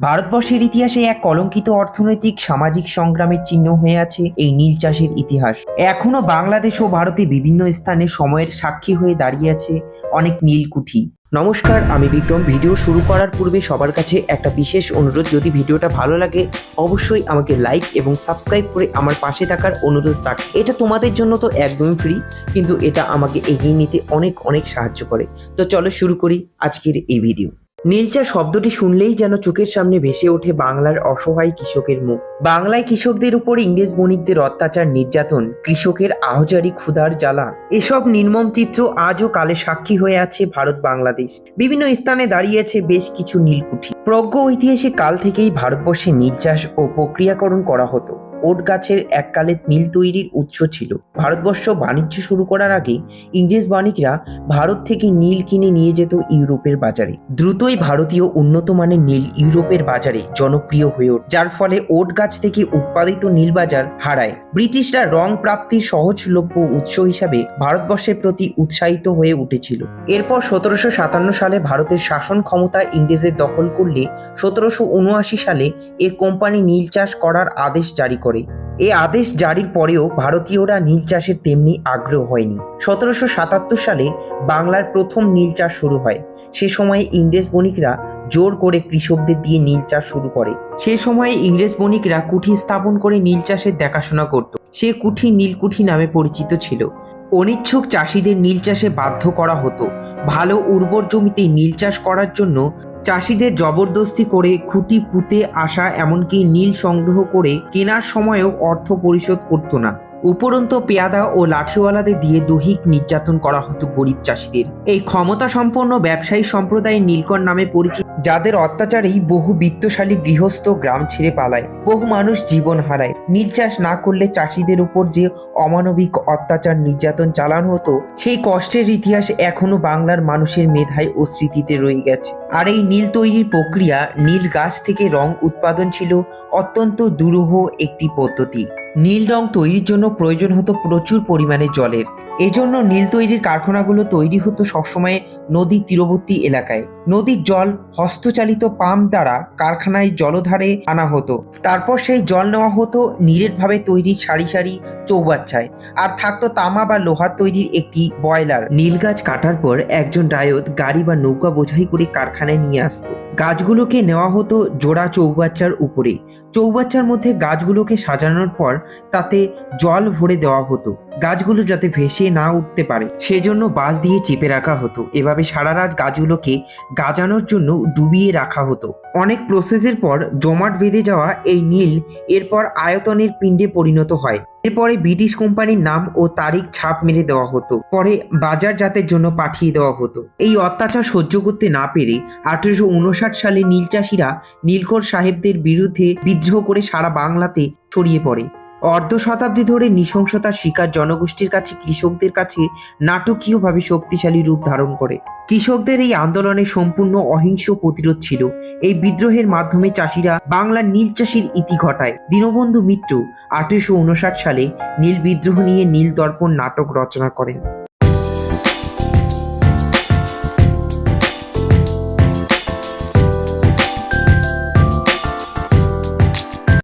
ভারতবর্ষের ইতিহাসে এক কলঙ্কিত অর্থনৈতিক সামাজিক সংগ্রামের চিহ্ন হয়ে আছে এই নীল চাষের ইতিহাস। এখনো বাংলাদেশ ও ভারতে বিভিন্ন স্থানে সময়ের সাক্ষী হয়ে দাঁড়িয়ে আছে অনেক নীলকুঠি। নমস্কার, আমি বিক্রম। ভিডিও শুরু করার পূর্বে সবার কাছে একটা বিশেষ অনুরোধ, যদি ভিডিওটা ভালো লাগে অবশ্যই আমাকে লাইক এবং সাবস্ক্রাইব করে আমার পাশে থাকার অনুরোধ রাখি। এটা তোমাদের জন্য তো একদমই ফ্রি, কিন্তু এটা আমাকে এগিয়ে নিতে অনেক অনেক সাহায্য করে। তো চলো শুরু করি আজকের এই ভিডিও। নীলচা শব্দটি শুনলেই যেন চোখের সামনে ভেসে ওঠে বাংলার অসহায় কৃষকের মুখ। বাংলায় কৃষকদের উপর ইংরেজ বণিকদের অত্যাচার, নির্যাতন, কৃষকের আহজারি, ক্ষুধার জ্বালা, এসব নির্মম চিত্র আজও কালে সাক্ষী হয়ে আছে ভারত বাংলাদেশ। বিভিন্ন স্থানে দাঁড়িয়েছে বেশ কিছু নীলকুঠি। প্রজ্ঞ ঐতিহাসিক কাল থেকেই ভারতবর্ষে নীল চাষ ও প্রক্রিয়াকরণ করা হতো। ওট গাছের এককালে নীল তৈরির উৎস ছিল। ভারতবর্ষ বাণিজ্য শুরু করার আগে ইংরেজ বণিকরা ভারত থেকে নীল কিনে নিয়ে যেত ইউরোপের বাজারে। দ্রুতই ভারতীয় উন্নত মানের নীল ইউরোপের বাজারে জনপ্রিয় হয়ে ওঠে, যার ফলে ওট গাছ থেকে উৎপাদিত নীল বাজার হারায়। ব্রিটিশরা রং প্রাপ্তির সহজলভ্য উৎস হিসাবে ভারতবর্ষের প্রতি উৎসাহিত হয়ে উঠেছিল। এরপর 1757 সালে ভারতের শাসন ক্ষমতা ইংরেজদের দখল করলে 1779 সালে এ কোম্পানি নীল চাষ করার আদেশ জারি করে। এই আদেশ জারির পরেও ভারতীয়রা নীল চাষের তেমনি আগ্রহ হয়নি। 1777 সালে বাংলার প্রথম নীল চাষ শুরু হয়। সে সময়ে ইংরেজ বণিকরা জোর করে কৃষকদের দিয়ে নীল চাষ শুরু করে। সে সময়ে ইংরেজ বণিকরা কুঠি স্থাপন করে নীল চাষের দেখাশোনা করত। সে কুঠি নীলকুঠি নামে পরিচিত ছিল। অনিচ্ছুক চাষিদের নীল চাষে বাধ্য করা হতো। ভালো উর্বর জমিতে নীল চাষ করার জন্য চাষিদের জবরদস্তি করে খুঁটি পুঁতে আসা, এমনকি নীল সংগ্রহ করে কেনার সময়ও অর্থ পরিশোধ করতো না। উপরন্ত পেয়াদা ও লাঠিওয়ালাদের দিয়ে দৈহিক নির্যাতন করা হতো গরিব চাষিদের। এই ক্ষমতা সম্পন্ন ব্যবসায়ী সম্প্রদায়ের নীলকর নামে পরিচিত, যাদের অত্যাচারেই বহু বিত্তশালী গৃহস্থ গ্রাম ছেড়ে পালায়, বহু মানুষ জীবন হারায়। নীল চাষ না করলে চাষিদের উপর যে অমানবিক অত্যাচার নির্যাতন চালানো হতো, সেই কষ্টের ইতিহাস এখনো বাংলার মানুষের মেধায় ও স্মৃতিতে রয়ে গেছে। আর এই নীল তৈরির প্রক্রিয়া, নীল গাছ থেকে রং উৎপাদন ছিল অত্যন্ত দুরূহ একটি পদ্ধতি। নীল রং তৈরির জন্য প্রয়োজন হতো প্রচুর পরিমাণে জলের। এজন্য নীল তৈরির কারখানাগুলো তৈরি হতো সবসময় নদীর তীরবর্তী এলাকায়। নদীর জল হস্তচালিত পাম্প দ্বারা কারখানায় জলধারে আনা হতো। তারপর সেই জল নেওয়া হতো নিরেটভাবে তৈরি সারি সারি চৌবাচ্চায়, আর থাকতো তামা বা লোহার তৈরির একটি বয়লার। নীল গাছ কাটার পর একজন রায়ত গাড়ি বা নৌকা বোঝাই করে কারখানায় নিয়ে আসতো। গাছগুলোকে নেওয়া হতো জোড়া চৌবাচ্চার উপরে। চৌবাচ্চার মধ্যে গাছগুলোকে সাজানোর পর তাতে জল ভরে দেওয়া হতো, গাছগুলো যাতে ভেসে না উঠতে পারে সেজন্য বাঁশ দিয়ে চেপে রাখা হতো। এভাবে সারা রাত গাছগুলোকে গাজানোর জন্য ডুবিয়ে রাখা হতো। অনেক প্রসেসের পর জমাট বেঁধে যাওয়া এই নীল এরপর আয়তনের পিণ্ডে পরিণত হয়। এরপরে ব্রিটিশ কোম্পানির নাম ও তারিখ ছাপ মেরে দেওয়া হতো, পরে বাজারজাতের জন্য পাঠিয়ে দেওয়া হতো। এই অত্যাচার সহ্য করতে না পেরে 1859 সালে নীল চাষিরা নীলকর সাহেবদের বিরুদ্ধে বিদ্রোহ করে সারা বাংলাতে ছড়িয়ে পড়ে। অর্ধ শতাব্দী ধরে নৃশংসতার শিকার জনগোষ্ঠীর কাছে কৃষকদের কাছে নাটকীয়ভাবে শক্তিশালী রূপ ধারণ করে। কৃষকদের এই আন্দোলনে সম্পূর্ণ অহিংস প্রতিরোধ ছিল। এই বিদ্রোহের মাধ্যমে চাষিরা বাংলার নীল চাষের ইতি ঘটায়। দীনবন্ধু মিত্র 1859 সালে নীল বিদ্রোহ নিয়ে নীল দর্পণ নাটক রচনা করেন।